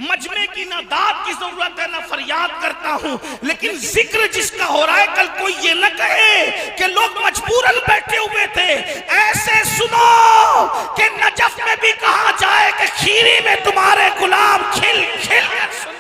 मजमे की ना दाद की जरूरत है ना फरियाद करता हूं, लेकिन जिक्र जिसका हो रहा है कल कोई ये न कहे कि लोग मजबूरन बैठे हुए थे। ऐसे सुनो कि नजफ में भी कहा जाए कि खीरी में तुम्हारे गुलाम खिल खिल कर सुन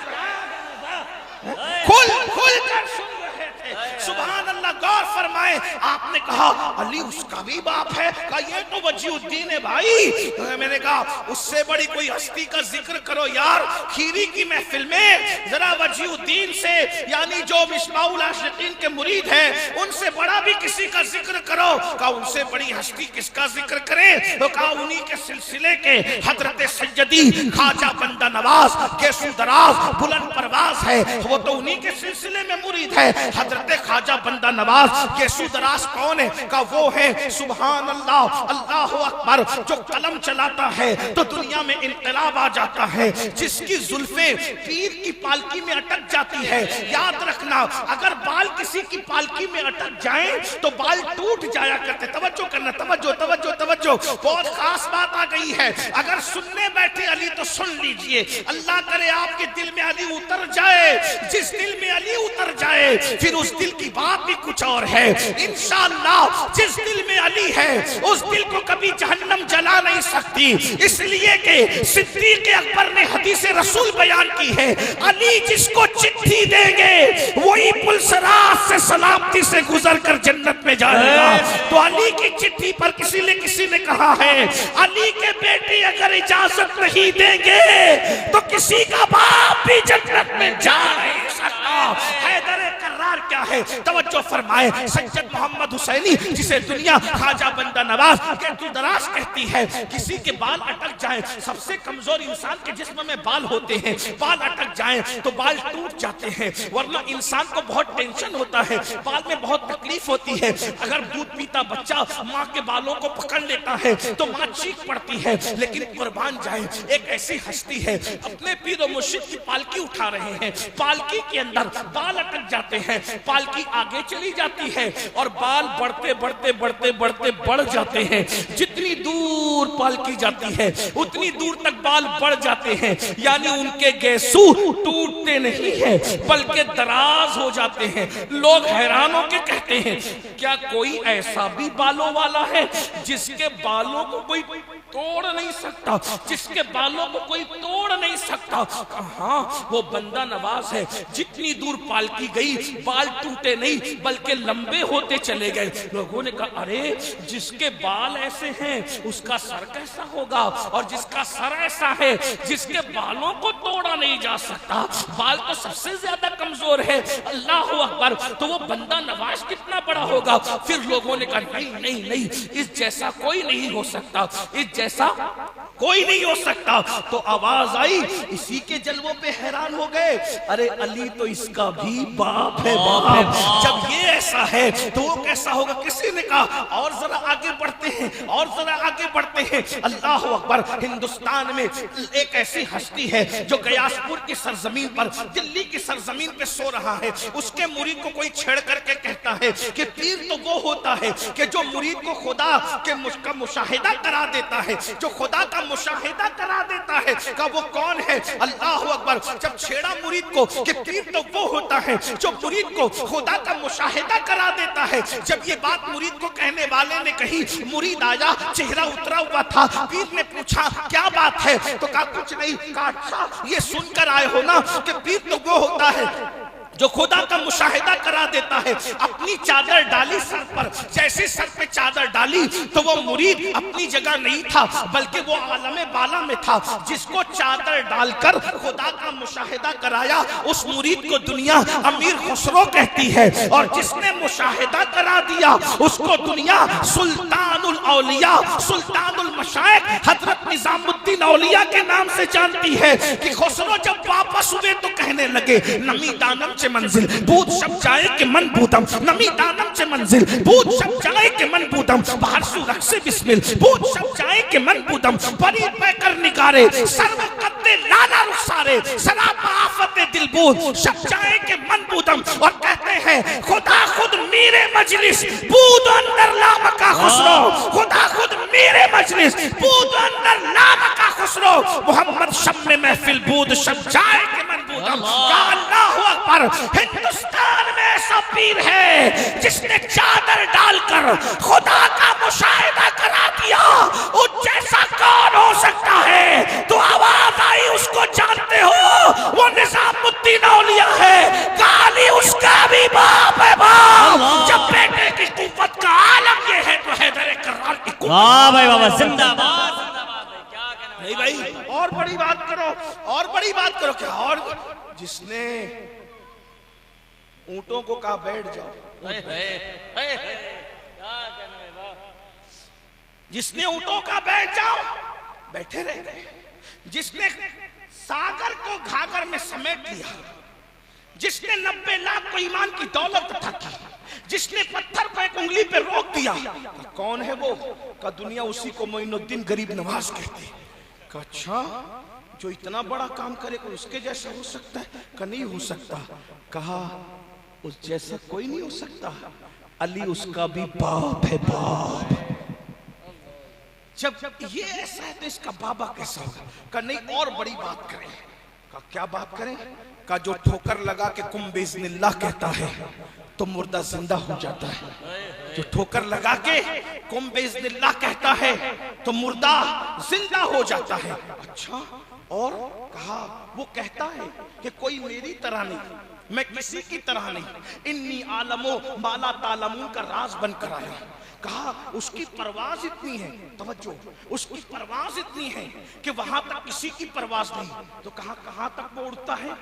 खुल खुल कर सुन रहे थे। सुभान अल्लाह, गौर फरमाए। आपने कहा अली उसका भी बाप है, कहा ये तो वजीउद्दीन है भाई। तो मैंने कहा उससे बड़ी कोई हस्ती का जिक्र करो यार। खीरी की महफिल में जरा वजीउद्दीन से, यानी जो मिसबाहुल आशिकीन के मुरीद हैं, उनसे बड़ा भी किसी का जिक्र करो। कहा उनसे बड़ी हस्ती किसका जिक्र करें? तो कहा उन्हीं के सिलसिले के हजरत सैयदी ख्वाजा बंदा नवाज केसू दराज बुलंद परवाज है, वो तो उन्हीं के सिलसिले में मुरीद है। हजरत ख्वाजा बंदा नवाज केसू दराज कौन है? का वो है सुभान अल्लाह अल्लाह अकबर, जो कलम चलाता है तो दुनिया में इनकलाब आ जाता है, जिसकी जुल्फे पीर की पालकी में अटक जाती है। याद रखना, अगर बाल किसी की पालकी में अटक जाए तो बाल टूट जाया करते। तवज्जो करना, तवज्जो तवज्जो तवज्जो, बहुत खास बात आ गई है। अगर सुनने बैठे अली तो सुन लीजिए। अल्लाह करे आपके दिल में अली उतर जाए। जिस दिल में अली उतर जाए फिर उस दिल की बात भी कुछ और है। इंशाअल्लाह जिस दिल में अली है उस दिल को कभी जहन्नम जला नहीं सकती, इसलिए कि सिद्दीक अकबर ने हदीस रसूल बयान की है, अली जिसको चिट्ठी देंगे वही पुलसरात से सलामती से गुजर कर जन्नत में जाएगा। तो अली की चिट्ठी पर किसी ने कहा है, अली के बेटे अगर इजाजत नहीं देंगे तो किसी का बाप भी जन्नत में जा नहीं सकता। हैदर कर्रार क्या है? तवज्जो फरमाए। सैयद मोहम्मद हुसैनी, जिसे दुनिया ख्वाजा बंदा नवाज केसू दराज कहती है, किसी के बाल अटक जाए, सबसे कमजोर इंसान के जिस्म में बाल होते हैं, बाल अटक जाए तो बाल टूट जाते हैं, वरना इंसान को बहुत टेंशन होता है, बाल में बहुत तकलीफ होती है। अगर दूध पीता बच्चा माँ के बालों को पकड़ लेता है तो माँ चीख पड़ती है। लेकिन कुर्बान जाए, एक ऐसी हस्ती है अपने पीर और मुर्शिद की पालकी उठा रहे हैं, पालकी के अंदर बाल अटक जाते हैं, पालकी आगे चली जाती है और बाल बढ़ते बढ़ते बढ़ते बढ़ते बढ़ जाते हैं। जितनी दूर पालकी जाती है उतनी दूर तक बाल बढ़ जाते हैं, यानी उनके गेसू टूटते नहीं है बल्कि दराज हो जाते हैं। लोग हैरान होकर कहते हैं, क्या कोई ऐसा भी बालों वाला है जिसके बालों को कोई तोड़ नहीं सकता, जिसके बालों को कोई तोड़ नहीं सकता? हाँ, वो बंदा नवाज है। जितनी दूर पालकी गई बाल टूटे नहीं बल्कि लंबे होते चले गए। लोगों ने कहा, अरे जिसके बाल ऐसे हैं उसका सर कैसा होगा, और जिसका सर ऐसा है जिसके बालों को तोड़ा नहीं जा सकता, बाल तो सबसे ज्यादा कमजोर है। अल्लाह अकबर, तो वो बंदा नवाज कितना बड़ा होगा? फिर लोगों ने कहा, नहीं नहीं नहीं, इस जैसा कोई नहीं हो सकता, इस जैसा कोई नहीं हो सकता। तो आवाज आई, इसी के जलवों पे हैरान हो गए, अरे अली तो इसका भी बाप है, बाप है। जब ये ऐसा है तो वो कैसा होगा? किसी ने कहा, और जरा आगे बढ़ते हैं, और जरा आगे बढ़ते हैं। अल्लाह अकबर, हिंदुस्तान में एक ऐसी हस्ती है जो गयासपुर की सरजमीन पर, दिल्ली की सरजमीन पे सो रहा है। उसके मुरीद को कोई छेड़ करके कहता है कि पीर तो वो होता है कि जो मुरीद को खुदा के मुशाहिदा करा देता है, जो खुदा का मुशाहिदा करा देता है। का वो कौन है? अल्लाह अकबर। जब छेड़ा मुरीद को कि पीर तो वो होता है जो मुरीद को खुदा का मुशाहिदा करा देता है। जब ये बात मुरीद को कहने वाले ने कही, मुरीद आया, चेहरा उतरा हुआ था। पीर ने पूछा, क्या बात है? तो कहा, कुछ नहीं। कहा, अच्छा ये सुनकर आए हो ना कि पीर तो वो होता है जो खुदा का मुशाहिदा करा देता है। अपनी चादर डाली सर पर, जैसे सर पे चादर डाली तो वो मुरीद अपनी जगह नहीं था बल्कि वो आलमे बाला में था। जिसको चादर डालकर खुदा का मुशाहिदा कराया उस मुरीद को दुनिया अमीर खुसरो कहती है, और जिसने मुशाहिदा करा दिया उसको दुनिया सुल्तानुल औलिया, सुल्तानुल मशाइख, हजरत निजामुद्दीन औलिया के नाम से जानती है। कि खुसरो जब वापस हुए तो कहने लगे, नमी दानम चे मंजिल बूद शब जाए के मन बूदम, नमी दानम चे मंजिल बूद शब जाए के मन बूदम, बाहर सुरख से बिस्मिल बूद शब जाए के मन बूदम, बरी पैकर निगारे सर्व कद्दे लाला रुखसारे, सराब आफत दिल बूद शब जाए के मन बूदम। और कहते हैं, खुदा खुद मेरे मजलिस बूद अंदर लाम का खुसरो, खुदा खुद मेरे मजलिस बूद अंदर लाम का खुसरो। मोहम्मद शब में महफिल बूद शब जाए के मनबूदम। अल्लाहु अकबर। हिंदुस्तान में ऐसा पीर है जिसने चादर डालकर खुदा का मुशाहिदा करा दिया, उस जैसा कौन हो सकता है? तो आवाज आई, उसको जानते हो? वो निजामुद्दीन औलिया है, गाली उसका भी बाप है बाप। जब बेटे की कुव्वत का आलम ये है तो हैदर कर्रार की कुव्वत। वाह भाई वाह, जिंदाबाद क्या कहना नहीं भाई, और बड़ी बात करो, और बड़ी बात करो। क्या और जिसने ऊंटों को कहा बैठ जाओ, जिसने ऊंटों का बैठ जाओ बैठे रह गए, जिसने सागर को घाघर में समेट लिया, जिसने 90 लाख को ईमान की दौलत ठगी, जिसने पत्थर को एक उंगली पे रोक दिया, कौन है वो? का दुनिया उसी को मोइनुद्दीन गरीब नवाज कहते हैं। का अच्छा, जो इतना बड़ा काम करे कोई उसके जैसा हो सकता है? का नहीं हो सकता। कहा उस जैसा कोई नहीं हो सकता, अली उसका भी बाप है बाप। जब ये ऐसा है तो इसका बाबा कैसा होगा? का नहीं, और बड़ी बात करें। का क्या बात करें? का जो ठोकर लगा के कुम बिस्मिल्लाह कहता है तो मुर्दा जिंदा हो जाता है। जो ठोकर लगा के कुम बिस्मिल्लाह कहता है तो मुर्दा जिंदा हो जाता है। अच्छा, और कहा वो कहता है कि कोई मेरी तरह नहीं, मैं किसी की तरह नहीं, इन्नी आलमो माला तालमून का राज बनकर आया। कहा उसकी परवाज इतनी है, तवज्जो, उसकी परवाज इतनी है कि वहां तक किसी की परवाज नहीं। तो कहा कहां तक वो उड़ता है?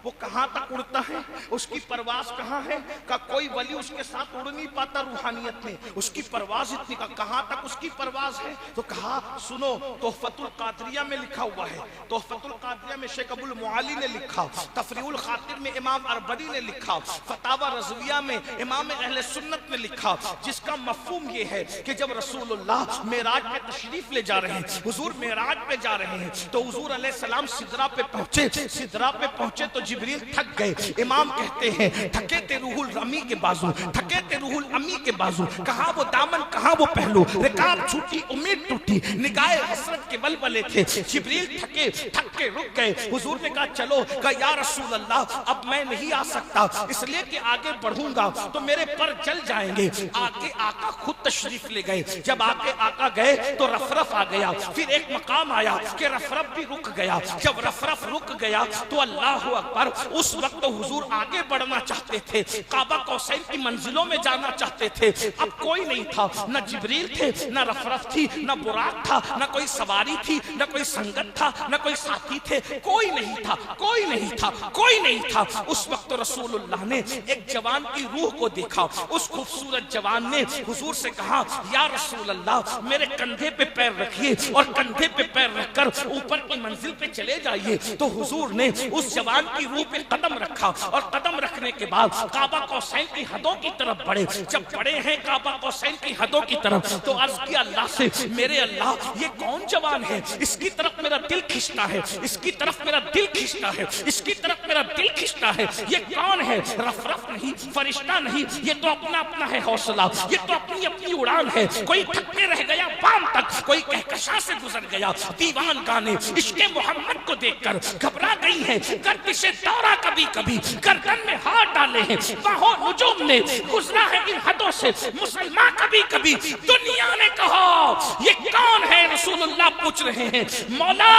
वो कहां तक उड़ता है? उसकी परवाज कहां है? का कोई वली उसके साथ उड़ नहीं पाता रूहानियत में, उसकी परवाज इतनी। का कहां तक उसकी परवाज है? तो कहा सुनो, तोहफतुल कादरिया में लिखा हुआ है, तोहफतुल कादरिया में शेख अबुल मुआली ने लिखा, तफरीउल खातिर में इमाम अरबरी ने लिखा, फतावा रज़विया में इमाम अहले सुन्नत ने लिखा, जिसका मफहूम ये है कि जब रसूलुल्लाह मेराज पे तशरीफ ले जा रहे हैं, हुजूर मेराज पे जा रहे हैं, तो हुजूर अलैहिस्सलाम सिदरा पे पहुंचे। सिदरा पे पहुंचे तो जिब्रील थक गए। इमाम कहते हैं थके ते रूहुल अमी के बाजू, थके ते रूहुल अमी के बाजू। कहां वो दामन, कहां वो पहलू, रिकाब छूटी उम्मीद टूटी, निगाहे हसरत के बलबले थे। जिब्रील थके, थक के रुक गए। हुजूर ने कहा चलो। कहा या रसूल अल्लाह, अब मैं नहीं आ सकता, इसलिए कि आगे बढ़ूंगा तो मेरे पर जल जाएंगे। आगे आका खुद तशरीफ ले गए। जब आके आका गए तो रफरफ आ गया। फिर एक मकाम आया कि रफरफ भी रुक गया। जब रफरफ रुक गया तो अल्लाह अकबर, उस वक्त तो हुजूर आगे बढ़ना चाहते थे, काबा कौसैन की मंजिलों में जाना चाहते थे। अब कोई नहीं था, न जिब्रील थे, न रफरफ थी, न बुराक था, न कोई सवारी थी, न कोई संगत था, न कोई साथी थे, कोई नहीं था, कोई नहीं था, कोई नहीं था। उस वक्त रसूलुल्लाह ने एक जवान की रूह को देखा। उस खूबसूरत जवान ने हुजूर से कहा या रसूल अल्लाह, मेरे कंधे पे पैर रखिए और कंधे पे पैर रखकर ऊपर की मंजिल पे चले जाइए। तो हुजूर ने उस जवान की रूह पे कदम रखा और कदम रखने के बाद काबा कौसैन की हदों की तरफ बढ़े। जब बढ़े हैं काबा कौसैन की हदों की तरफ तो अर्ज किया अल्लाह से, मेरे अल्लाह ये कौन जवान है? इसकी तरफ मेरा दिल खींचता है, इसकी तरफ मेरा दिल खींचता है, इसकी तरफ मेरा दिल खींचता है। ये कौन है? रफरफ नहीं, फरिश्ता नहीं, ये तो अपना अपना है हौसला, ये तो अपनी अपनी उड़ान है। कोई थकने रह गया बाम तक, कोई कहकशा से गुजर गया। दीवान गाने इश्क़े मोहम्मद को देखकर घबरा गई है। गर्दिशे दौरा कभी कभी गर्दन में हाथ डाले हैं, बाहों नुजूम ने गुजरा है इन हदों से मुसलमान कभी कभी। दुनिया ने कहा ये कौन है? रसूलुल्लाह पूछ रहे हैं, मौला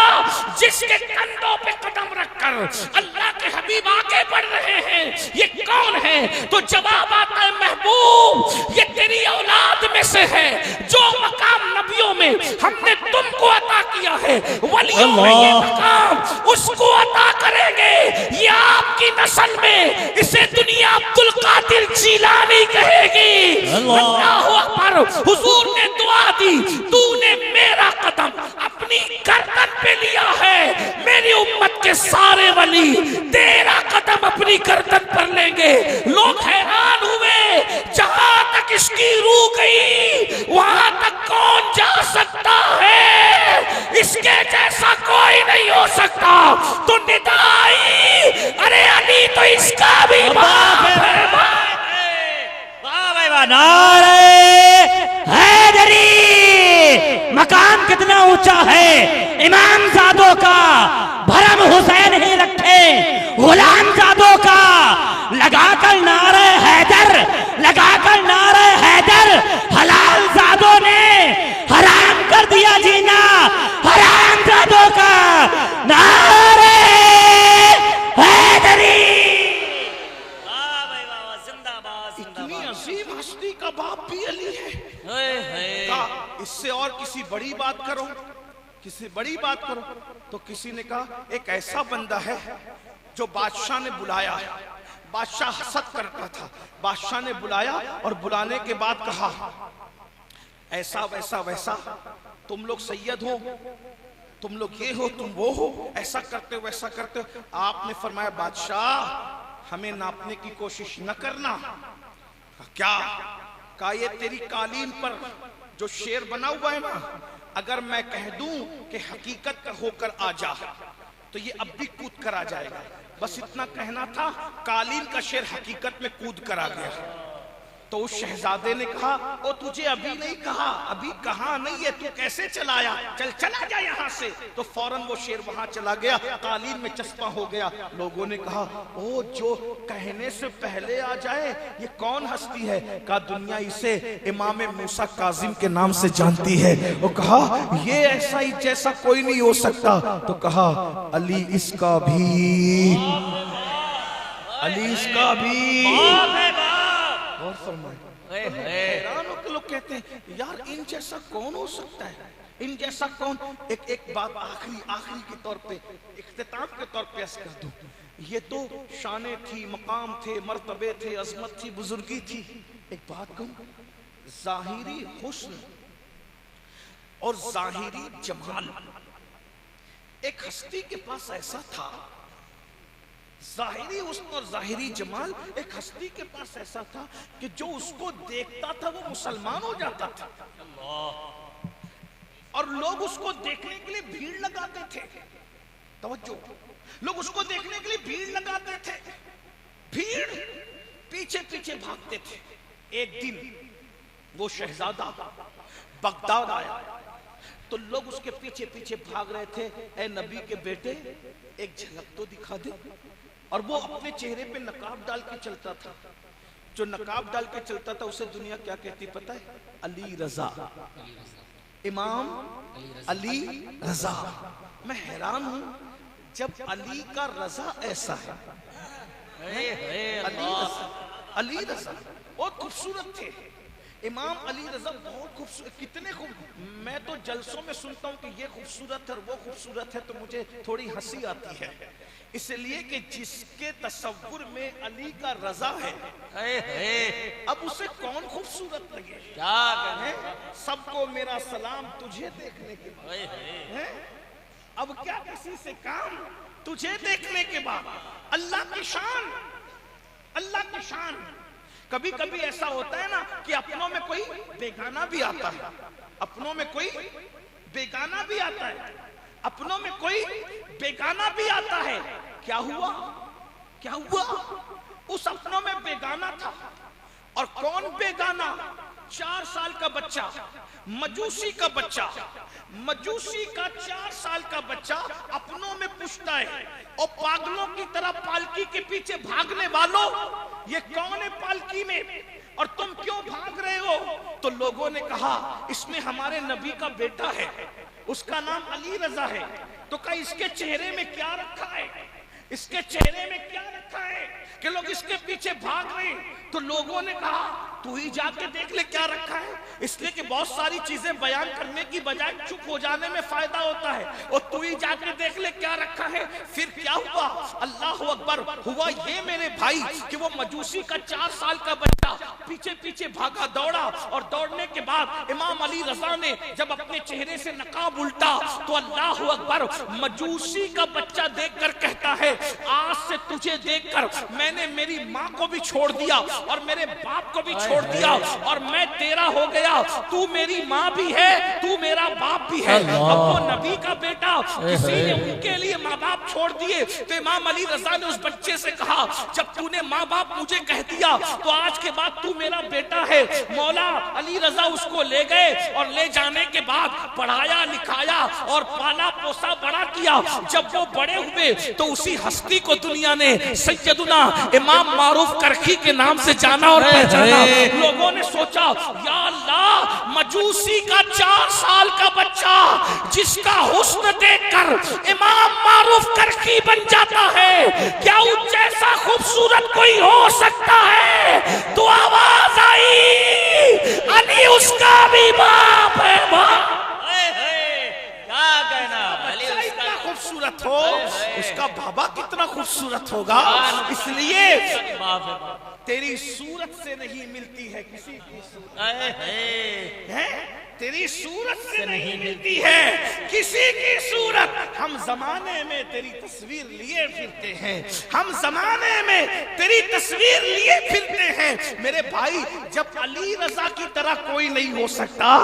जिसके कंधों पे कदम रखकर अल्लाह के हबीब आगे बढ़ रहे हैं, ये कौन है? तो जवाब आता है महबूब, ये तेरी औलाद में से है। जो मकाम नबियों में हमने तुमको अता किया है, वलियों में ये मकाम उसको अता करेंगे। ये आपकी नस्ल में इसे दुनिया अब्दुल कादिर जीलानी कहेगी। अल्लाहु अकबर। हुजूर ने दुआ दी, तूने मेरा कदम अपनी गर्दन पे लिया है, मेरी उम्मत के सारे वली तेरा कदम अपनी गर्दन पर लेंगे। लोग हैरान हुए, जहां तक इसकी रूह गई वहां तक कौन जा सकता है? इसके जैसा कोई नहीं हो सकता। तो निदाई, अरे अली तो इसका भी बाप है। वाह भाई वाह, नारे हैदरी, मकान कितना ऊंचा है इमाम जादों का, भरम हुसैन ही रखे गुलाम जादों का। लगाकर नारे हैदर, लगाकर नारे हैदर, हलाल जादों ने हराम कर दिया जीना हराम जादों का। नारे हैदरी। वाह भाई वाह, जिंदाबाद इतनी जिंदाबाद। अजीम हस्ती का बाप भी अली है। ओए कहा इससे और किसी बड़ी बात करो, किसी बड़ी बात करो। तो किसी ने कहा एक ऐसा बंदा है जो बादशाह ने बुलाया, बादशाह हसद करता था, बादशाह ने बुलाया और बुलाने के बाद कहा ऐसा वैसा वैसा, तुम लोग सैयद हो, तुम लोग ये हो, तुम वो हो, ऐसा करते हो वैसा करते हो। आपने फरमाया बादशाह हमें नापने की कोशिश न करना। क्या? कहा ये तेरी कालीन पर जो शेर बना हुआ है ना, अगर मैं कह दूं कि हकीकत का होकर आ जा तो ये अब भी कूद कर आ जाएगा। बस इतना कहना था, कालीन का शेर हकीकत में कूद कर आ गया। तो उस शहजादे ने कहा ओ तुझे अभी नहीं कहा, अभी कहा नहीं है, तू कैसे चलाया, चल चला जा यहाँ से। तो फौरन वो शेर वहां चला गया, कालीन में चस्पा हो गया। लोगों ने कहा ओ जो कहने से पहले आ जाए ये कौन हस्ती है? कहा दुनिया इसे इमाम मूसा काजिम के नाम से जानती है। वो कहा ये ऐसा ही जैसा कोई नहीं हो सकता। तो कहा अली इसका भी, अली इसका भी। और फरमाए हैरान होकर लोग कहते हैं यार इन जैसा कौन हो सकता है, इन जैसा कौन। एक बात आखिरी के तौर पे, इख्तिताम के तौर पे अर्ज कर दूं, ये तो शाने थी, मकाम थे, मर्तबे थे, अजमत थी, बुजुर्गी थी। एक बात कहूं, जाहिरी हुस्न और जाहिरी जमाल एक हस्ती के पास ऐसा था, जाहिरी हुस्न और जाहिरी जमाल एक हस्ती के पास ऐसा था कि जो उसको देखता था वो मुसलमान हो जाता था। और लोग उसको देखने के लिए भीड़ लगाते थे। तवज्जो, लोग उसको देखने के लिए भीड़ लगाते थे, भीड़ पीछे पीछे भागते थे। एक दिन वो शहजादा बगदाद आया तो लोग उसके पीछे पीछे भाग रहे थे, ए नबी के बेटे एक झलक तो दिखा दे। और वो अपने चेहरे पे नकाब डाल के चलता था। जो नकाब डाल के चलता था उसे दुनिया क्या कहती पता है? अली रजा, इमाम अली रजा। मैं हैरान हूं जब अली का रजा ऐसा है। अली रजा बहुत खूबसूरत थे, इमाम अली रजा बहुत खूबसूरत। कितने खूब, मैं तो जलसों में सुनता हूँ कि ये खूबसूरत है और वो खूबसूरत है तो मुझे थोड़ी हंसी आती है, इसलिए कि जिसके तसव्वुर में अली का रजा है अब उसे कौन खूबसूरत लगे। क्या कहें, सबको मेरा सलाम तुझे देखने के बाद, अब क्या किसी से काम, तुझे देखने के बाद। अल्लाह की शान, अल्लाह की शान। कभी कभी ऐसा होता है ना कि अपनों में कोई बेगाना भी आता है, अपनों में कोई बेगाना भी आता है, अपनों में कोई बेगाना भी आता है। क्या हुआ, क्या हुआ? उस अपनों में बेगाना था। और कौन बेगाना? 4 साल का बच्चा, मजूसी का बच्चा, मजूसी का 4 साल का बच्चा अपनों में पूछता है और पागलों की तरह पालकी के पीछे भागने वालों, ये कौन है पालकी में और तुम क्यों भाग रहे हो? तो लोगों ने कहा इसमें हमारे नबी का बेटा है, उसका नाम अली रजा है। तो कहा इसके चेहरे में क्या रखा है, इसके चेहरे में क्या रखा है कि लोग इसके पीछे भाग रहे हैं? तो लोगों ने कहा तू ही जाके देख ले क्या रखा है, इसलिए कि बहुत सारी चीजें बयान करने की बजाय चुप हो जाने में फायदा होता है। और तू ही जाके देख ले क्या रखा है। फिर क्या हुआ? अल्लाह अकबर। हुआ ये मेरे भाई कि वो मजूसी का 4 साल का बच्चा पीछे पीछे भागा, दौड़ा, और दौड़ने के बाद इमाम अली रजा ने जब अपने चेहरे से नकाब उल्टा तो अल्लाह अकबर, मजूसी का बच्चा देखकर कहता है आज से तुझे देखकर मैंने मेरी माँ को भी छोड़ दिया और मेरे बाप को भी छोड़ दिया और मैं तेरा हो गया। तू मेरी माँ भी है, तू मेरा बाप भी है। अब वो नबी का बेटा, किसी ने उनके लिए माँ बाप छोड़ दिए तो इमाम अली रजा ने उस बच्चे से कहा, जब तूने माँ बाप मुझे कह दिया तो आज के बाद तू मेरा बेटा है। मौला अली रजा उसको ले गए और ले जाने के बाद पढ़ाया लिखाया और पाला पोसा बड़ा किया। जब वो बड़े हुए तो उसी हस्ती को दुनिया ने सैयदुना इमाम मारूफ करखी के नाम से जाना और पहचाना। लोगों ने सोचा, या अल्लाह, मजूसी का 4 साल का बच्चा जिसका हुस्न देखकर इमाम मारूफ करखी बन जाता है, क्या उस जैसा खूबसूरत कोई हो सकता है? तो आवाज आई, अली उसका भी बाप है। क्या कहना, इतना खूबसूरत हो, उसका बाबा कितना खूबसूरत होगा। इसलिए तेरी सूरत से नहीं मिलती है किसी की सूरत, है तेरी सूरत से नहीं मिलती है किसी की सूरत। हम जमाने में तेरी तस्वीर लिए फिरते हैं, हम जमाने में तेरी तस्वीर लिए फिरते हैं। मेरे भाई, जब अली रजा की तरह कोई नहीं हो सकता,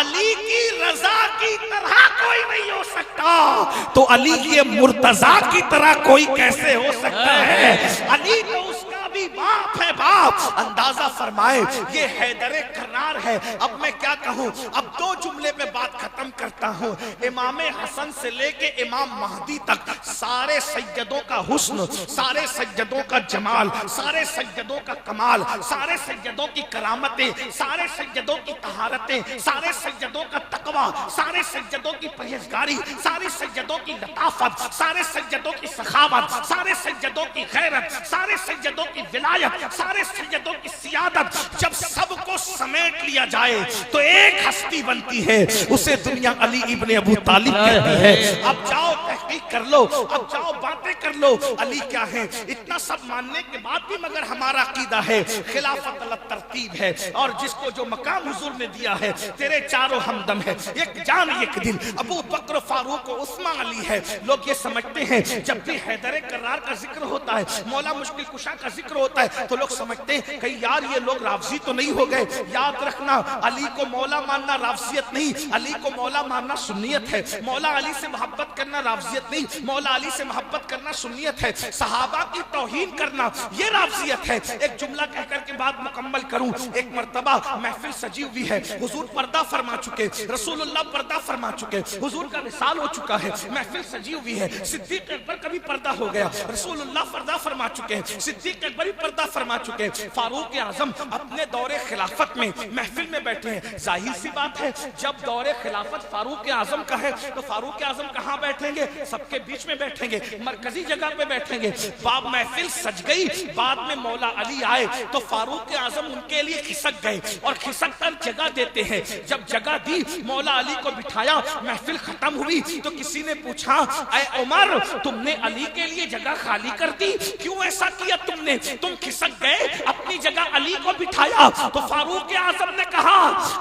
अली की रजा की तरह कोई नहीं हो सकता, तो अली के मुर्तजा की तरह कोई कैसे हो सकता है? अली तो उसका भी बाप है, बाप। अंदाजा फरमाए, ये हैदर कर्रार है। अब मैं क्या कहूं, अब 2 जुमले में बात खत्म करता हूं। इमाम हसन से लेके इमाम महदी तक सारे सैयदों का हुस्न, सारे सैयदों का जमाल, सारे सैयदों का कमाल, सारे सैयदों की करामतें, सारे सैयदों की तहारतें, सारे सैयदों का तकवा, सारे सैयदों की परहेजगारी, सारे सैयदों की लताफत, सारे सैयदों की सखावत, सारे सैयदों की खैरत, सारे सैयदों की विलायत, सारे सैयदों की सियादत, जब सबको समेट लिया जाए तो एक हस्ती बनती है, उसे दुनिया अली इब्ने अबू तालिब कहती है। अब जाओ तहकीक कर लो, अब जाओ बातें कर लो, अली क्या है। इतना सब मानने के बाद भी मगर हमारा अकीदा है खिलाफत अलग तरतीब है, और जिसको जो मकाम हुजूर ने दिया है, तेरे चारों हमदम है, एक जान एक दिल, अबू बकर फारूक उस्मान अली है। लोग ये समझते हैं जब भी हैदर कर्रार का जिक्र होता है, मौला मुश्किल कुशा का जिक्र होता है, तो लोग समझते हैं कहीं यार ये लोग रावजी तो नहीं हो गए। याद रखना, अली को मौला मानना रावजियत नहीं, अली को मौला मानना सुन्नियत है। मौला अली से मोहब्बत करना रावजियत नहीं, मौला अली से मोहब्बत करना सुन्नियत है। सहाबा की तौहीन करना ये रावजियत है। एक जुमला कहकर के बाद मुकम्मल करूं। एक मर्तबा महफिल सजी हुई है, हुजूर पर्दा फरमा चुके, रसूलुल्लाह पर्दा फरमा चुके, हुजूर का विसाल हो चुका है, महफिल सजी हुई है। सिद्दीक अकबर का भी पर्दा हो गया, रसूलुल्लाह पर्दा फरमा चुके हैं, सिद्दीक अकबर भी पर्दा फरमा चुके हैं। फारूक आजम अपने दौरे खिलाफत में महफिल में बैठे हैं। जाहिर सी बात है, जब दौरे खिलाफत फारूक आजम का है तो फारूक आजम कहाँ बैठेंगे? सबके बीच में बैठेंगे, मरकजी जगह पे बैठेंगे। बाब महफिल सज गई, बाद में मौला अली आए तो फारूक आजम उनके लिए खिसक गए और खिसक कर जगह देते हैं। जब जगह दी, मौला अली को बिठाया, महफिल खत्म हुई तो किसी ने पूछा, ऐ उमर, तुमने अली के लिए जगह खाली कर दी, क्यों ऐसा किया तुमने? तुम खिसक गए, अपनी जगह अली को बिठाया। तो फारूक आजम ने कहा,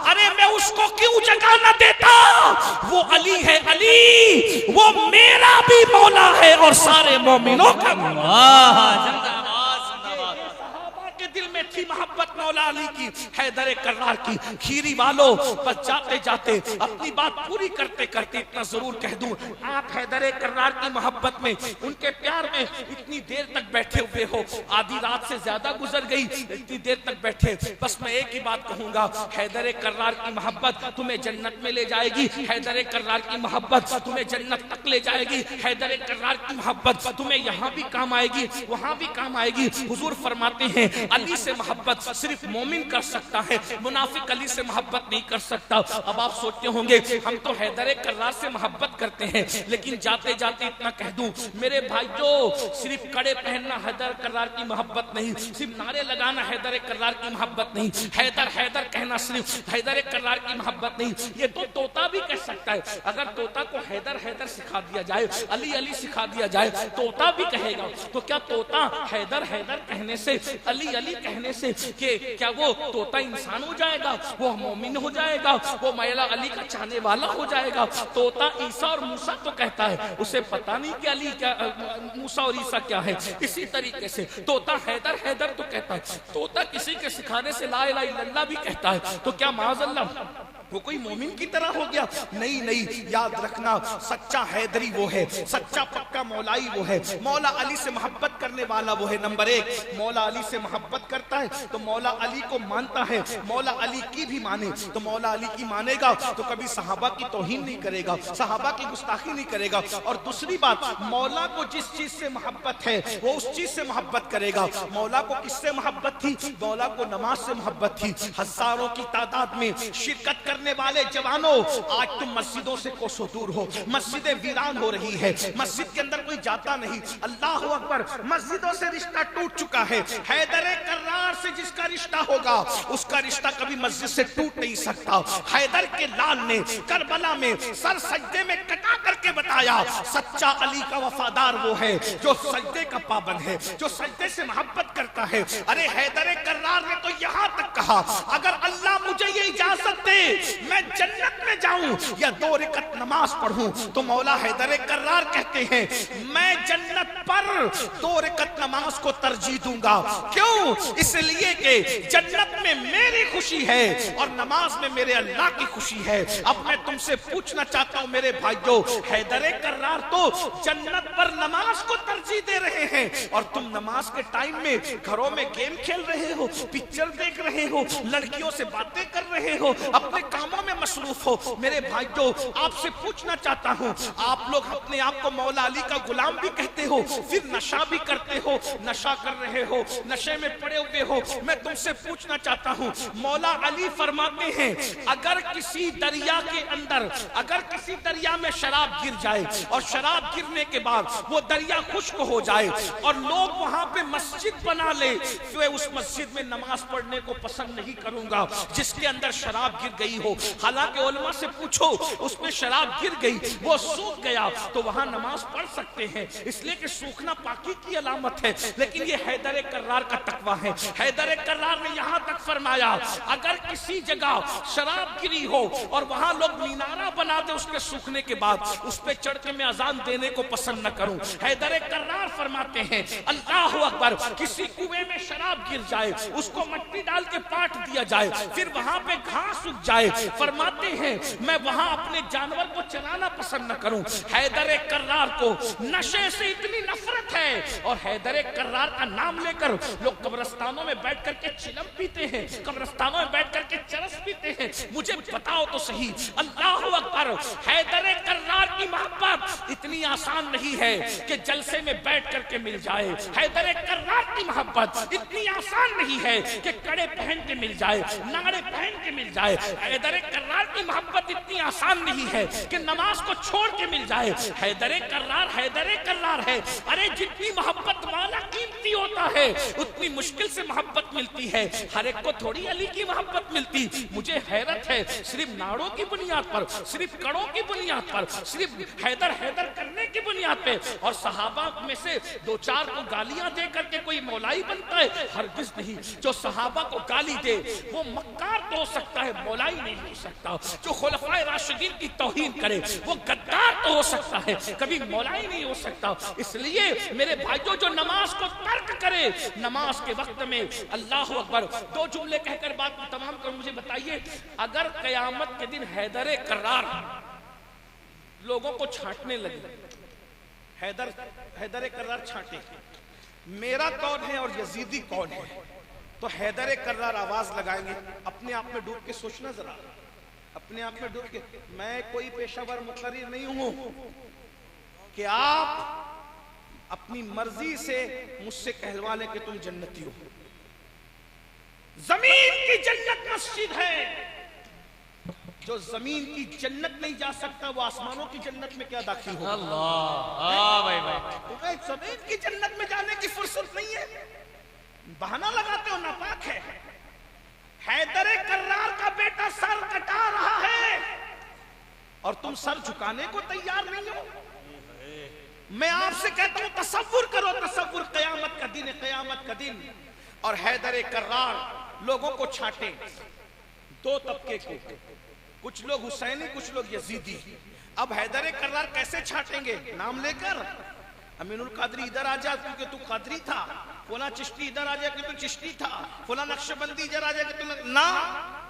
अरे मैं उसको क्यों जगह न देता, वो अली है, अली वो मेरा भी मौला है और सारे मोमिनों का मौला। दिल में थी मोहब्बत मौला अली की, हैदर कर्रार की। खीरी वालों, बस जाते जाते अपनी बात पूरी करते करते इतना जरूर कह दूं, आप हैदर कर्रार की मोहब्बत में, उनके प्यार में इतनी देर तक बैठे हुए हो, आधी रात से ज्यादा गुजर गई, इतनी देर तक बैठे। बस मैं एक ही बात कहूंगा, हैदर कर्रार की मोहब्बत तुम्हें जन्नत में ले जाएगी, हैदर कर्रार की मोहब्बत तुम्हें जन्नत तक ले जाएगी, हैदर कर्रार की मोहब्बत तुम्हें यहाँ भी काम आएगी, वहां भी काम आएगी। हुजूर फरमाते हैं, अली से मोहब्बत सिर्फ मोमिन कर सकता है, मुनाफिक अली से मोहब्बत नहीं कर सकता। अब आप सोचते होंगे, हम तो हैदर कर्रार से मोहब्बत करते हैं, लेकिन जाते जाते इतना कह दूं मेरे भाइयों, सिर्फ कड़े पहनना हैदर कर्रार की मोहब्बत नहीं, सिर्फ नारे लगाना हैदर कर्रार की मोहब्बत नहीं, हैदर हैदर कहना सिर्फ हैदर कर्रार की मोहब्बत नहीं। ये तो तोता भी कह सकता है। अगर तोता को हैदर हैदर सिखा दिया जाए, अली अली सिखा दिया जाए, तोता भी कहेगा। तो क्या तोता हैदर हैदर कहने से, अली अली कहने से कि क्या वो तोता इंसान हो जाएगा, वो मोमिन हो जाएगा, वो मौला अली का चाहने वाला हो जाएगा? तोता ईसा और मूसा तो कहता है, उसे जैसे पता नहीं कि अली क्या, मूसा और ईसा क्या है, इसी तरीके से तोता हैदर हैदर तो कहता है, तोता किसी के सिखाने से ला इलाहा इल्लल्लाह भी कहता है, तो क्या माज़अल्लाह वो कोई मोमिन की तरह हो गया? नहीं नहीं, याद रखना, सच्चा हैदरी वो है, सच्चा पक्का मौलाई वो है, मौला अली से मोहब्बत करने वाला वो है। नंबर एक, मौला अली से मोहब्बत करता है तो मौला अली को मानता है, मौला अली की भी माने तो मौला अली की मानेगा तो कभी सहाबा की तौहीन नहीं करेगा, सहाबा की गुस्ताखी नहीं करेगा। और दूसरी बात, मौला को जिस चीज से मोहब्बत है वो उस चीज से मोहब्बत करेगा। मौला को किससे मोहब्बत थी? मौला को नमाज से मोहब्बत थी। हजारों की तादाद में शिरकत करने वाले जवानों, आज तुम मस्जिदों से कोसों दूर हो, मस्जिदें वीरान हो रही है, मस्जिद के अंदर कोई जाता नहीं। अल्लाह अकबर, मस्जिदों से रिश्ता टूट चुका है। हैदर कर्रार से जिसका रिश्ता होगा उसका रिश्ता कभी मस्जिद से टूट नहीं सकता। हैदर के लाल ने करबला में सर सजदे में कटा करके बताया, सच्चा अली का वफादार वो है जो सजदे का पाबंद है, जो सजदे से मोहब्बत करता है। अरे हैदर कर्रार ने तो यहां तक कहा, अगर अल्लाह मुझे ये इजाजत दे मैं जन्नत में जाऊं या 2 रकात नमाज पढ़ूं, तो मौला हैदर कर्रार कहते हैं मैं जन्नत पर 2 रकात नमाज को तरजीह दूंगा। क्यों? इसलिए कि जन्नत में मेरी खुशी है और नमाज में मेरे अल्लाह की खुशी है। अब मैं तुमसे पूछना चाहता हूं मेरे भाइयों, हैदर कर्रार तो जन्नत पर नमाज को तरजीह दे रहे हैं और तुम नमाज के टाइम में घरों में गेम खेल रहे हो, पिक्चर देख रहे हो, लड़कियों से बातें कर रहे हो, अपने कामों में मसरूफ हो। मेरे भाइयों, आपसे पूछना चाहता हूं, आप लोग अपने आप को मौला अली का गुलाम भी कहते हो, फिर नशा भी करते हो, नशा कर रहे हो, नशे में पड़े हुए हो। मैं तुमसे पूछना चाहता हूं, मौला अली फरमाते हैं अगर किसी दरिया के अंदर, अगर किसी दरिया में शराब गिर जाए और शराब गिरने के बाद वो दरिया खुश्क हो जाए और लोग वहां पे मस्जिद बना ले, तो उस मस्जिद में नमाज पढ़ने को पसंद नहीं करूंगा जिसके अंदर शराब गिर गई हो। हालांकि उलमा से पूछो, उसमें शराब गिर गई, वो सूख गया, तो वहां नमाज पढ़ सकते हैं, इसलिए कि सूखना पाकी की अलामत है। लेकिन ये हैदर कर्रार का तकवा है। हैदर कर्रार ने यहां तक फरमाया अगर किसी जगह शराब गिरी हो और वहां लोग मीनारा बना दे उसके सूखने के बाद, उस पे चढ़ के मैं अजान देने को पसंद न करूं। हैदर कर्रार फरमाते हैं अल्लाह अकबर, किसी कुएं में शराब गिर जाए, उसको मिट्टी डाल के पाट दिया जाए, फिर वहां पे घास उग जाए, फरमाते हैं मैं वहां अपने जानवर को चराना पसंद न करूं। हैदर कर्रार को नशे से इतनी नफरत है और हैदर कर्रार का नाम लेकर लोग कब्रिस्तानों में बैठ करके चिलम पीते हैं, कब्रिस्तानों में बैठ करके चरस पीते हैं। मुझे बताओ तो सही, अल्लाह अकबर, हैदर कर्रार की मोहब्बत इतनी आसान नहीं है कि जलसे में बैठ करके मिल जाए। हैदर कर्रार की मोहब्बत इतनी आसान नहीं है कि कड़े पहन के मिल जाए, नाड़े पहन के मिल जाए। हैदर कर्रार की मोहब्बत इतनी आसान नहीं है कि नमाज को छोड़ के मिल जाए। हैदर कर्रार है। अरे जितनी मोहब्बत वाला कीमती होता है उतनी मुश्किल से मोहब्बत मिलती है। हर एक को थोड़ी अली की मोहब्बत मिलती। मुझे हैरत है, सिर्फ नाड़ों की बुनियाद पर, सिर्फ कड़ों की बुनियाद पर, सिर्फ हैदर करने की बुनियाद पे और सहाबा में से 2-4 को गालियां दे करके कोई मौलाई बनता है? हरगिज़ नहीं। जो सहाबा को गाली दे वो मक्कार तो हो सकता है, मौलाई नहीं हो सकता। जो खुलफाए राशिदीन की तौहीन करे वो गद्दार तो हो सकता है, कभी मौलाई नहीं हो सकता। इसलिए मेरे भाइयों, जो नमाज को तर्क करे नमाज के वक्त में, अल्लाह अकबर, 2 जुमले कहकर बात में तमाम कर मुझे बताइए, अगर कयामत के दिन हैदर कर्रार लोगों को छांटने लगे, हैदर कर्रार छांटे मेरा कौन है और यजीदी कौन है, तो हैदर कर्रार आवाज लगाएंगे। अपने आप में डूब के सोचना जरा, अपने आप में डूब के। मैं कोई पेशावर मुकर्रिर नहीं हूं कि आप अपनी मर्जी से मुझसे कहलवा लें कि तुम जन्नती हो। जमीन की जन्नत मस्जिद है। जो जमीन की जन्नत नहीं जा सकता वो आसमानों की जन्नत में क्या दाखिल होगा? अल्लाह भाई भाई, जमीन की जन्नत में जाने की फुर्सत नहीं है, बहाना लगाते हो, नापाक है। हैदर कर्रार का बेटा सर कटा रहा है और तुम सर झुकाने को तैयार नहीं हो। मैं आपसे कहता हूं तसव्वुर करो, तसव्वुर कयामत का दिन है, कयामत का दिन। और हैदर कर्रार लोगों को छांटे, 2 तबके को, कुछ लोग हुसैनी कुछ लोग यजीदी। अब हैदर कर्रार कैसे छाटेंगे? नाम लेकर अमीनुल कादरी इधर आ जा क्योंकि तू कादरी था, फला चिश्ती इधर आ जा क्योंकि तू चिश्ती था, फला नक्शबंदी इधर आ जा कि तू ना।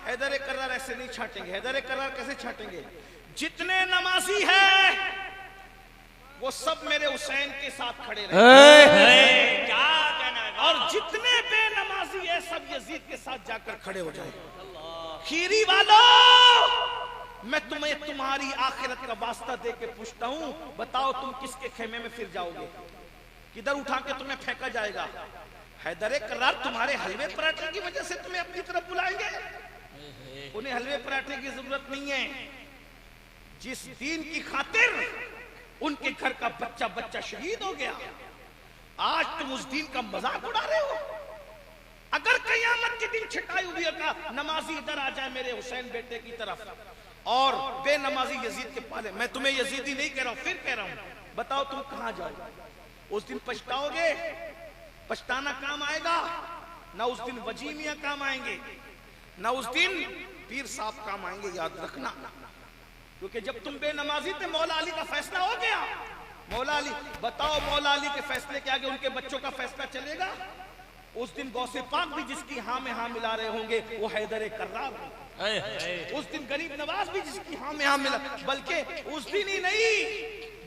हैदर कर्रार ऐसे नहीं छाटेंगे। हैदर कर्रार कैसे छाटेंगे? जितने नमाजी हैं वो सब मेरे हुसैन के साथ खड़े रहे, क्या कहना है? और जितने बेनमाजी है सब यजीद के साथ जाकर खड़े हो जाए। खीरी वालों, मैं तुम्हें तुम्हारी आखिरत का वास्ता दे के पूछता हूं, बताओ तुम किसके खेमे में फिर जाओगे? किधर उठा के तुम्हें फेंका जाएगा? हैदर कर्रार तुम्हारे हलवे पराठे की वजह से तुम्हें अपनी तरफ बुलाएंगे? उन्हें हलवे पराठे की जरूरत नहीं है। जिस दीन की खातिर उनके घर का बच्चा बच्चा शहीद हो गया, आज तुम उस दीन का मजाक उड़ा रहे हो। अगर कयामत के दिन छिटाई हुई का नमाजी इधर आ जाए मेरे हुसैन बेटे की तरफ और बेनमाजी यजीद के पाले, मैं तुम्हें यजीदी नहीं कह रहा हूं, फिर कह रहा हूं, बताओ तुम कहां जाओगे? उस दिन पछताओगे? पछताना काम आएगा ना? उस दिन वजी मियां काम आएंगे ना उस दिन पीर साहब काम आएंगे, याद रखना। क्योंकि जब तुम बेनमाजी थे मौला अली का फैसला हो गया। मौला अली, बताओ मौला अली के फैसले के आगे उनके बच्चों का फैसला चलेगा? उस दिन गौसे पाक भी जिसकी हाँ में हाँ मिला रहे होंगे वो हैदर कर्रार। उस दिन गरीब नवाज भी जिसकी हाँ में हाँ मिला, बल्कि उस दिन ही नहीं,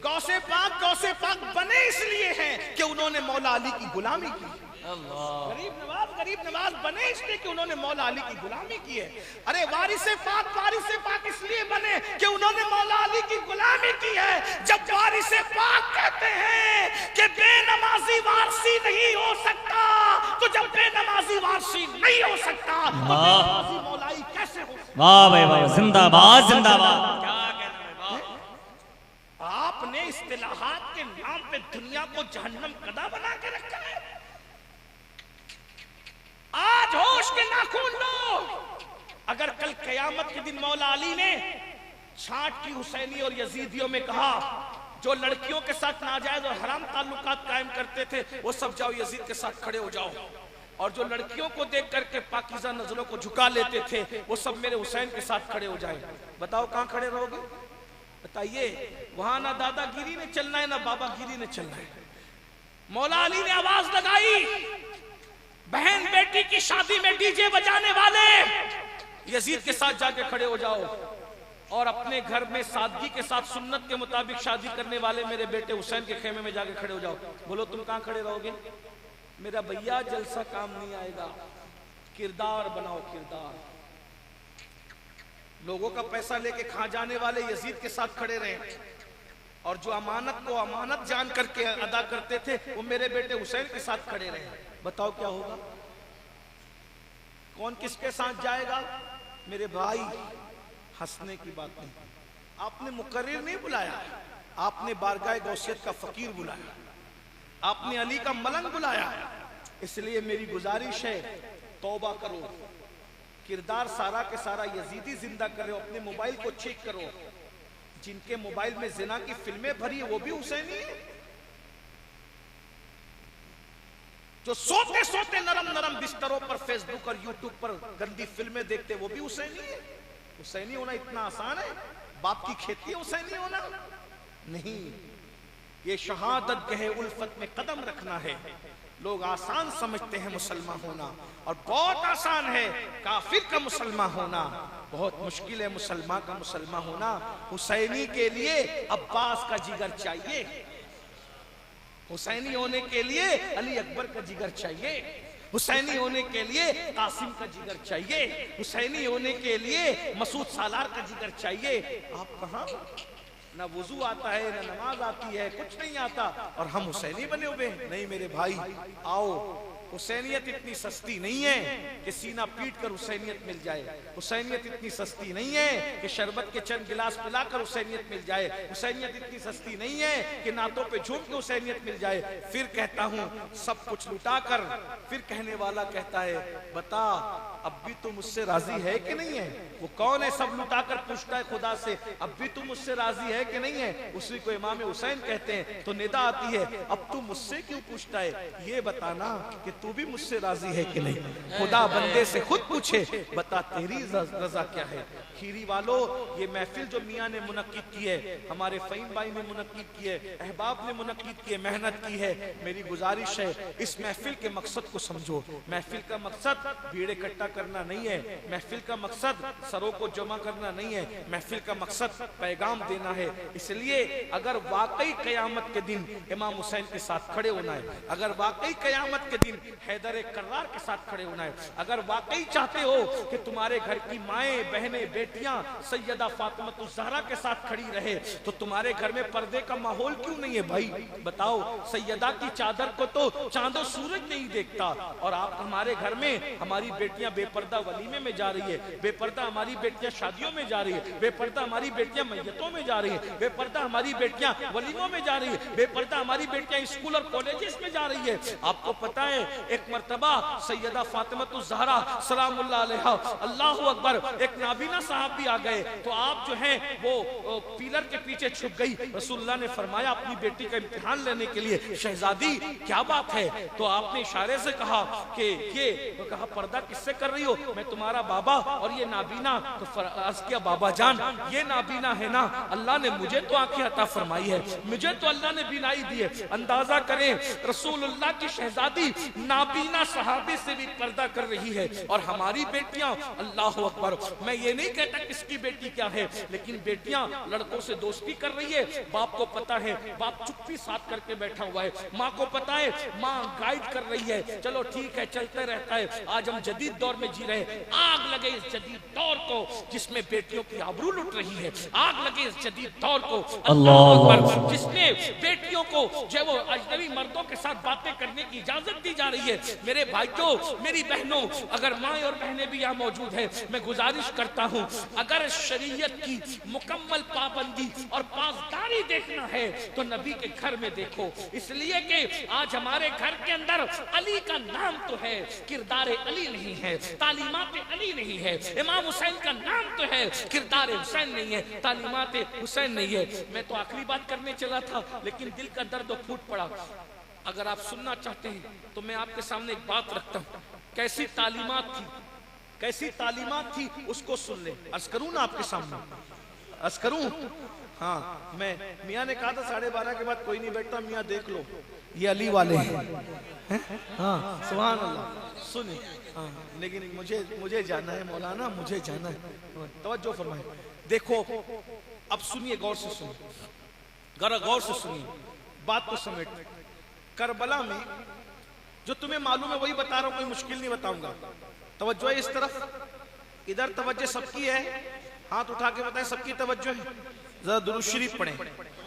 गौसे पाक बने इसलिए हैं कि उन्होंने मौला अली की गुलामी की। गरीब नवाज बने इसलिए कि उन्होंने मौला अली की गुलामी की है। अरे वारिसे पाक इसलिए बने कि उन्होंने मौला अली की गुलामी की है। जब वारिसे पाक कहते हैं कि बेनमाजी वारसी नहीं हो सकता, तो जब बेनमाजी वारसी नहीं हो सकता तो बेनमाजी मौलाई कैसे हो सकता? वाह भाई वाह, जिंदाबाद जिंदाबाद। क्या कहना है? वाह, आपने इस्तिलाहात के नाम पे दुनिया को जहन्नम कदा बना के रखा है। आज होश के नाखून लो। अगर कल कयामत के दिन मौला अली ने छाट की हुसैनी और यजीदियों में कहा, जो लड़कियों के साथ नाजायज और हराम ताल्लुकात कायम करते थे वो सब जाओ यजीद के साथ खड़े हो जाओ, और जो लड़कियों को देख करके पाकीज़ा नजरों को झुका लेते थे वो सब मेरे हुसैन के साथ खड़े हो जाए, बताओ कहां खड़े रहोगे? बताइए। वहां ना दादागिरी ने चलना है ना बाबागिरी ने चलना है। मौला अली ने आवाज लगाई, बहन बेटी की शादी में डीजे बजाने वाले यजीद के साथ जाके खड़े हो जाओ, और अपने घर में सादगी के साथ सुन्नत के मुताबिक शादी करने वाले मेरे बेटे हुसैन के खेमे में जाके खड़े हो जाओ। बोलो तुम कहां खड़े रहोगे? मेरा भैया जलसा काम नहीं आएगा, किरदार बनाओ, किरदार। लोगों का पैसा लेके खा जाने वाले यजीद के साथ खड़े रहे, और जो अमानत को अमानत जान करके अदा करते थे वो मेरे बेटे हुसैन के साथ खड़े रहे। बताओ क्या होगा? कौन किसके साथ जाएगा? मेरे भाई, हंसने की बात नहीं। आपने मुकर्रिर नहीं बुलाया, आपने बारगाह गौसियत का फकीर बुलाया, आपने अली का मलंग बुलाया। इसलिए मेरी गुजारिश है, तौबा करो। किरदार सारा के सारा यजीदी जिंदा कर रहे हो। अपने मोबाइल को चेक करो, जिनके मोबाइल में जिना की फिल्में भरी है वो भी हुसैनी है। जो सोते सोते नरम नरम बिस्तरों पर फेसबुक और यूट्यूब पर गंदी फिल्में देखते वो भी हुसैनी है। हुसैनी होना इतना आसान है? बाप की खेती है हुसैनी होना? नहीं, ये शहादत गहे उल्फत में कदम रखना है। लोग आसान समझते हैं मुसलमान होना, और बहुत आसान है काफिर का मुसलमान होना, बहुत मुश्किल है मुसलमान का मुसलमान होना। हुसैनी के लिए अब्बास का जिगर चाहिए, हुसैनी होने के लिए अली अकबर का जिगर चाहिए, हुसैनी होने के लिए कासिम का जिगर चाहिए, हुसैनी होने के लिए मसूद सालार का जिगर चाहिए। आप कहां? ना वुजू आता है, ना नमाज आती है, कुछ नहीं आता, और हम हुसैनी बने हुए हैं। नहीं मेरे भाई, आओ। हुसैनियत इतनी सस्ती नहीं है कि सीना पीट कर हुसैनियत मिल जाए। हुसैनियत इतनी सस्ती नहीं है कि शरबत के चंद गिलास पिलाकर हुसैनियत मिल जाए। हुसैनियत इतनी सस्ती नहीं है कि नातों पे झूम के हुसैनियत मिल जाए। फिर कहता हूँ, सब कुछ लुटा कर फिर कहने वाला कहता है, बता अब भी तू मुझसे राजी है कि नहीं है? वो कौन है सब लुटा कर पूछता है खुदा से, अब भी तू मुझसे राजी है कि नहीं है? उसी को इमाम हुसैन कहते हैं। तो निदा आती है, अब तू मुझसे क्यों पूछता है? ये बताना कि तू भी मुझसे राजी है कि नहीं। खुदा बंदे से खुद पूछे, बता तेरी रजा क्या है। खीरी वालों, ये महफिल जो मियाँ ने मुनक्किद की है, हमारे फ़हीम भाई ने मुनक्किद की है, अहबाब ने मुनक्किद की है, मेहनत की है। मेरी गुजारिश है इस महफिल के मकसद को समझो। महफिल का मकसद भीड़ इकट्ठा करना नहीं है, महफिल का मकसद सरों को जमा करना नहीं है, महफिल का मकसद पैगाम देना है। इसलिए अगर वाकई क़यामत के दिन इमाम हुसैन के साथ खड़े होना है, अगर वाकई क़यामत के दिन हैदर कर्रार के साथ खड़े होना है, अगर वाकई चाहते हो कि तुम्हारे घर की माएँ बहनें बेटियां सैयदा फातिमा ज़हरा के साथ खड़ी रहे, तो तुम्हारे घर में पर्दे का माहौल क्यों नहीं है भाई? बताओ, सैयदा की चादर को तो चांदो सूरज नहीं देखता, और आप हमारे घर में हमारी बेटियां बेपर्दा वलीमे में जा रही है, बेपर्दा हमारी बेटियां शादियों में जा रही है, बेपर्दा हमारी बेटियां मैयतों में जा रही है, बेपर्दा हमारी बेटियां वलीमों में जा रही है, बेपर्दा हमारी बेटियां स्कूल और कॉलेजेस में जा रही है। आपको पता है एक मर्तबा सैयदा फातिमा ज़हरा सलामुल्लाह अलैहा, अल्लाहु अकबर, एक नाबीना साहब भी आ गए, तो आप जो हैं वो पिलर के पीछे छुप गई। रसूलुल्लाह ने फरमाया अपनी बेटी का इम्तिहान लेने के लिए, शहजादी क्या बात है? तो आपने इशारे से कहा कि ये, तो कहा पर्दा किससे कर रही हो? मैं तुम्हारा बाबा और ये नाबीना। तो अर्ज़ किया बाबा जान ये नाबीना है ना, अल्लाह ने मुझे तो आंखें अता फरमाई है, मुझे तो अल्लाह ने बीनाई दी है। अंदाजा करें रसूलुल्लाह की शहजादी नाबीना सहाबी से भी पर्दा कर रही है, और हमारी बेटियां, अल्लाह अकबर, मैं ये नहीं कहता किसकी बेटी क्या है, लेकिन बेटियां लड़कों से दोस्ती कर रही है। बाप को पता है, बाप चुप्पी साथ करके बैठा हुआ है, माँ को पता है, माँ गाइड कर रही है, चलो ठीक है चलते रहता है। आज हम जदीद दौर में जी रहे हैं, आग लगे इस जदीद दौर को जिसमें बेटियों की आबरू लुट रही है, आग लगे इस जदीद दौर को, अल्लाह अकबर, जिसमें बेटियों को जो वो अजनबी मर्दों के साथ बातें करने की इजाजत दी जा रही है। मेरे भाइयों, मेरी बहनों, अगर माँ और बहनें भी यहाँ मौजूद है, मैं गुजारिश करता हूँ अगर शरीयत की मुकम्मल पाबंदी और पासदारी देखना है तो नबी के घर में देखो। इसलिए कि आज हमारे घर के अंदर अली का नाम तो है, किरदार अली नहीं है, तालीमात अली नहीं है। इमाम हुसैन का नाम तो है, किरदार हुसैन नहीं है, तालीमात हुसैन नहीं है। मैं तो आखिरी बात करने चला था, लेकिन दिल का दर्द फूट पड़ा। अगर आप सुनना चाहते हैं तो मैं आपके सामने एक बात रखता हूँ, कैसी तालीमात थी, कैसी तालीमात थी, उसको सुन ले। अर्ज करूं ना आपके सामने, अर्ज करूं? हाँ, मैं मियाँ ने कहा था 12:30 के बाद कोई नहीं बैठता, मियाँ देख लो ये अली वाले हैं। हाँ सुभान अल्लाह, सुनिए। हाँ, लेकिन मुझे जाना है मौलाना, मुझे जाना है। तवज्जो फरमाए, देखो अब सुनिए, गौर से सुनिए, गौर से सुनिए, बात को समेट। करबला में जो तुम्हें मालूम है वही बता रहा हूं, कोई मुश्किल नहीं बताऊंगा। तवज्जो है इस तरफ, इधर तवज्जो सबकी है, हाथ उठा के बताएं सबकी तवज्जो है। जरा दुरूद शरीफ पढ़ें,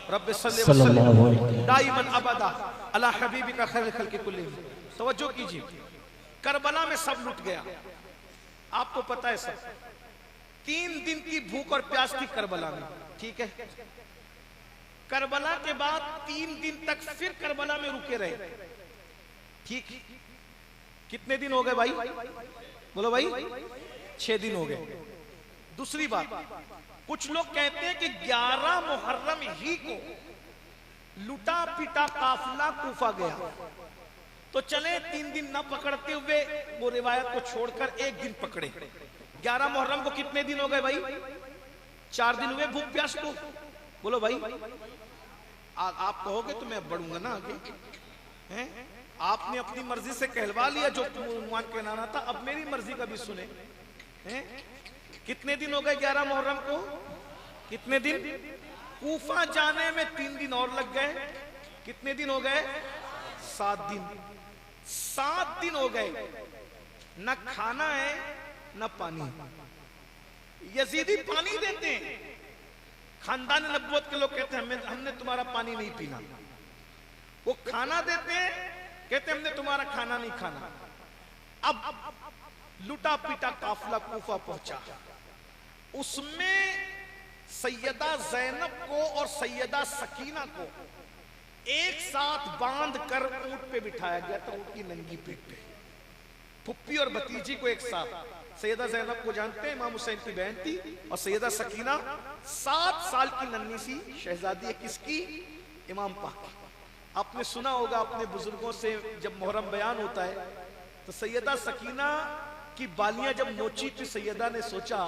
रब्बे सल्लल्लाहु अलैहि दाइमन अबदा अला हबीबिका खैर खल्क़ि कुल्लिहिम। तवज्जो कीजिए, करबला में सब लुट गया, आपको पता है सब। 3 दिन की भूख और प्यास थी करबला में, ठीक है। करबला के बाद 3 दिन तक फिर करबला में रुके रहे, ठीक। कितने दिन हो गए भाई? बोलो भाई, 6 दिन हो गए। दूसरी बात, कुछ लोग कहते हैं कि 11 मुहर्रम ही को लुटा पिटा काफिला कूफा गया, तो चले 3 दिन न पकड़ते हुए वो रिवायत को छोड़कर 1 दिन पकड़े। 11 मुहर्रम को कितने दिन हो गए भाई? 4 दिन हुए भूख प्यास को। बोलो भाई, आप कहोगे तो मैं बढ़ूंगा ना आगे, हैं? आपने अपनी मर्जी से कहलवा लिया जो उन्वान कहलाना था, अब मेरी मर्जी का भी सुने, हैं? कितने दिन हो गए 11 मुहर्रम को? कितने दिन? कूफा जाने में 3 दिन और लग गए। कितने दिन हो गए? 7 दिन। 7 दिन हो गए, न खाना है न पानी। यजीदी पानी देते हैं, खानदान नबूवत के लोग कहते हैं हमने तुम्हारा पानी नहीं पीना। वो खाना देते हैं, कहते हमने तुम्हारा खाना नहीं खाना। अब लुटा पिटा काफिला कूफा पहुंचा, उसमें सैयदा ज़ैनब को और सैयदा सकीना को एक साथ बांध कर ऊंट पे बिठाया गया था, ऊंट की नंगी पीठ पे। फुप्पी और भतीजी को एक साथ। सैयदा ज़ैनब को जानते हैं, इमाम हुसैन की बहन थी, और सैयदा सकीना 7 साल की नन्ही सी शहजादी है, किसकी? इमाम पाक। आपने सुना होगा अपने बुजुर्गों से, जब मुहर्रम बयान होता है तो सैयदा सकीना की बालियां जब नोची तो सैयदा ने सोचा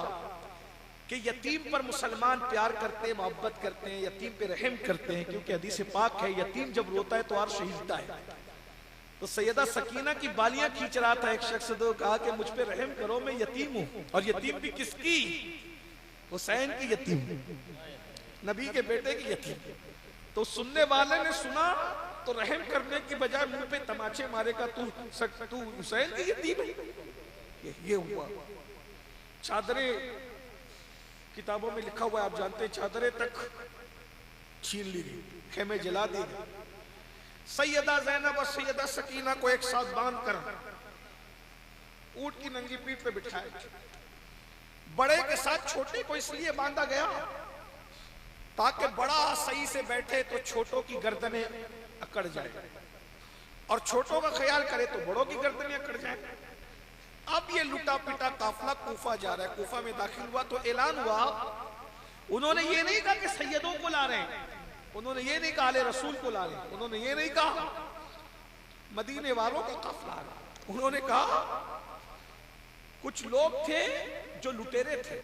कि यतीम पर मुसलमान प्यार करते हैं, मोहब्बत करते हैं, यतीम पे रहम करते हैं, क्योंकि हदीस पाक है यतीम जब रोता है तो अर्श हिलता है। तो सैयदा सकीना की बालियां खींच रहा था एक शख्स, तो कहा कि मुझ पे रहम करो, मैं यतीम हूं। और यतीम भी किसकी? हुसैन की यतीम, नबी के बेटे की यतीम। तो सुनने वाले ने सुना तो रहम करने की बजाय मुंह पे तमाचे मारेगा, तू हुसैन की यतीम है। ये हुआ। चादरें, किताबों में लिखा हुआ है, आप जानते हैं, चादरें तक छीन ली गई, खेमे जला दी गई। सैयदा ज़ैनब और सैयदा सकीना को एक साथ बांध कर ऊंट की नंगी पीठ पे बिठाया। बड़े के साथ छोटे को इसलिए बांधा गया ताकि बड़ा सही से बैठे तो छोटों की गर्दनें अकड़ जाए, और छोटों का ख्याल करे तो बड़ों की गर्दनें अकड़ जाए। अब ये लुटा पिटा काफिला कूफा जा रहा है। कूफा में दाखिल हुआ तो ऐलान हुआ, उन्होंने ये नहीं कहा कि सैयदों को ला रहे हैं, उन्होंने ये नहीं कहा आले रसूल को ला रहे हैं, उन्होंने ये नहीं कहा मदीने वालों का काफिला आ रहा। उन्होंने कहा कुछ लोग थे जो लुटेरे थे,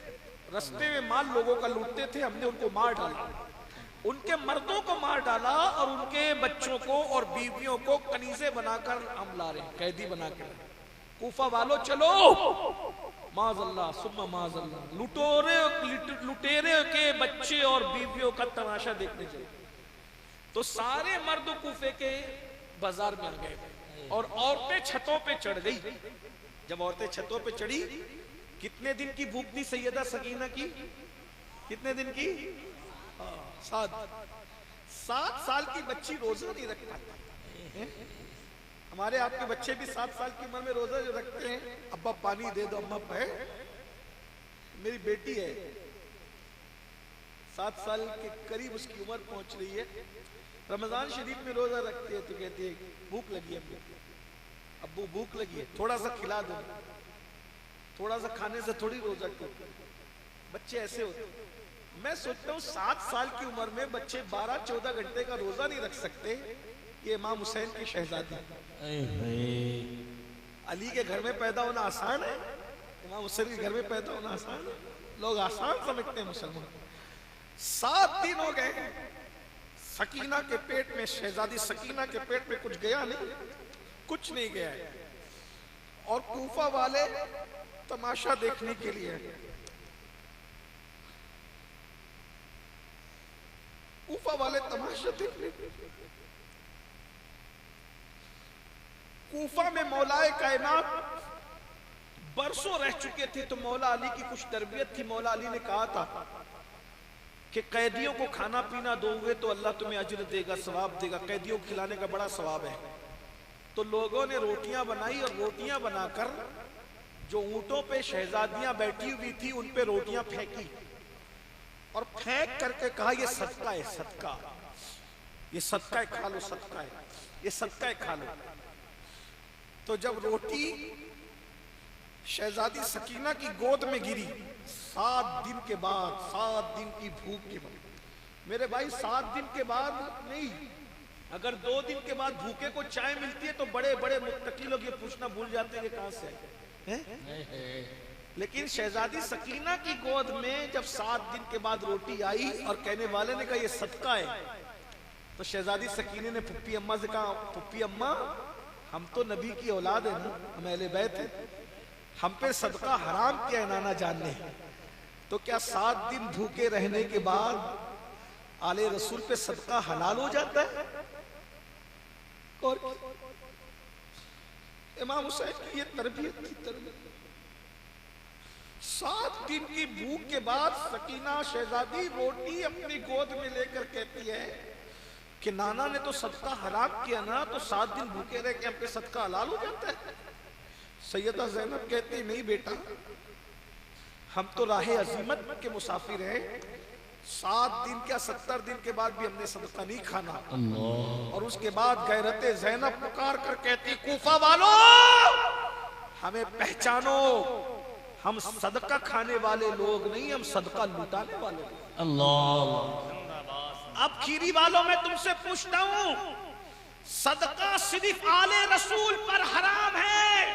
रास्ते में माल लोगों का लूटते थे, हमने उनको मार डाला, उनके मर्दों को मार डाला और उनके बच्चों को और बीवियों को कनीजे बनाकर हम ला रहे हैं, कैदी बनाकर। कूफा वालों चलो, माज़अल्लाह सुम्मा माज़अल्लाह, लुटेरे के बच्चे और बीवियों का तमाशा देखने चले। तो सारे मर्द कूफे के बाजार में आ गए और औरतें छतों पे चढ़ गई। जब औरतें छतों पे चढ़ी, कितने दिन की भूख थी सैयदा सकीना की? कितने दिन की? 7 साल की बच्ची रोजा नहीं रख पाती। हमारे आपके बच्चे भी 7 साल की उम्र में रोजा जो रखते हैं, अब्बा पानी दे दो, अम्मा पे। मेरी बेटी है 7 साल के करीब उसकी उम्र पहुंच रही है, रमजान शरीफ में रोजा रखती है तो कहती है भूख लगी है, अब्बू भूख लगी है, थोड़ा सा खिला दो। थोड़ा सा खाने से थोड़ी रोजा टूटती। बच्चे ऐसे होते। मैं सोचता हूँ 7 साल की उम्र में बच्चे 12-14 घंटे का रोजा नहीं रख सकते। ये इमाम हुसैन की शहजादी, अली के घर में पैदा होना आसान है, इमाम हुसैन के घर में पैदा होना आसान है। लोग आसान समझते हैं मुसलमान। 7 दिन हो गए, सकीना के पेट में, शहजादी सकीना के पेट में कुछ गया नहीं, कुछ नहीं गया है। और कूफा वाले तमाशा देखने के लिए, कूफा वाले तमाशा देखने के लिए। कूफा में मौलाए कायनात बरसों रह चुके थे, तो मौला अली की कुछ तरबियत थी। मौला अली ने कहा था कि कैदियों को खाना पीना दोगे तो अल्लाह तुम्हें अजर देगा, सवाब देगा, कैदियों को खिलाने का बड़ा सवाब है। तो लोगों ने रोटियां बनाई और रोटियां बनाकर जो ऊंटों पे शहजादियां बैठी हुई थी उन पे रोटियां फेंकी और फेंक करके कहा ये सदका है, सदका, ये सदका है, खा लो, सदका है, ये सदका है, खा लो। तो जब रोटी शहजादी सकीना की गोद में गिरी 7 दिन के बाद, 7 दिन की भूख के बाद, मेरे भाई 7 दिन के बाद नहीं, अगर 2 दिन के बाद भूखे को चाय मिलती है तो बड़े बड़े मुत्तकी लोग ये पूछना भूल जाते हैं कि कहां से है? लेकिन शहजादी सकीना की गोद में जब 7 दिन के बाद रोटी आई और कहने वाले ने कहा ये सदका है, तो शहजादी सकीना ने पुप्पी अम्मा से कहा, पुप्पी अम्मा हम तो नबी की औलाद है ना, हम अहले बैत है, हम पे सदका हराम क्या नाना जानने। तो क्या 7 दिन भूखे रहने के बाद आले रसूल पे सदका हलाल हो जाता है? और इमाम हुसैन की ये तरबियत की तरबियत। 7 दिन की भूख के बाद सकीना शहजादी रोटी अपनी गोद में लेकर कहती है कि नाना ने तो सदका हराम किया ना, तो 7 दिन भूखे रह के अपने सदका हलाल हो जाता है। सैयदा ज़ैनब कहती नहीं बेटा, हम तो राहे अजीमत के मुसाफिर हैं, 7 दिन क्या 70 दिन के बाद भी हमने सदका नहीं खाना। और उसके बाद गैरते ज़ैनब पुकार कर कहती कूफा वालों हमें पहचानो, हम सदका खाने वाले लोग नहीं, हम सदका लुटाने वाले लोग। अल्लाह। अब खीरी वालों में तुमसे पूछता हूं, सदका सिर्फ आले रसूल पर हराम है,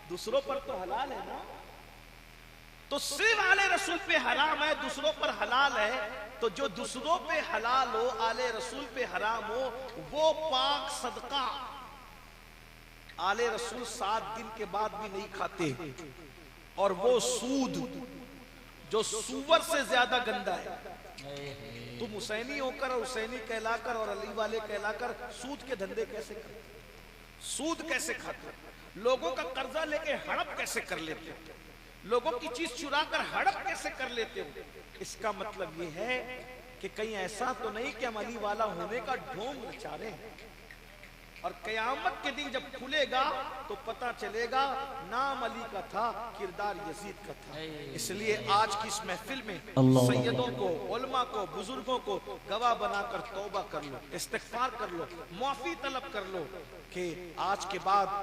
दूसरों पर तो हलाल है ना। तो सिर्फ आले रसूल पे हराम है, दूसरों पर हलाल है। तो जो दूसरों पे हलाल हो, आले रसूल पे हराम हो, वो पाक सदका आले रसूल 7 दिन के बाद भी नहीं खाते। और वो सूद जो सूवर से ज्यादा गंदा है। तुम हुसैनी होकर और हुसैनी कहलाकर और अली वाले कहलाकर सूद के धंधे कैसे करते, सूद कैसे खाते, लोगों का कर्जा लेके हड़प कैसे कर लेते, लोगों की चीज चुरा कर हड़प कैसे कर लेते हो। इसका मतलब ये है कि कहीं ऐसा तो नहीं कि हम अली वाला होने का ढोंग रचा रहे हैं। और कयामत के दिन जब खुलेगा तो पता चलेगा नाम अली का था, किरदार यजीद का था। इसलिए आज की इस महफिल में सैयदों को, उलमा को, बुजुर्गों को गवाह बनाकर तौबा कर लो, इस्तिग़फ़ार कर लो, माफी तलब कर लो कि आज के बाद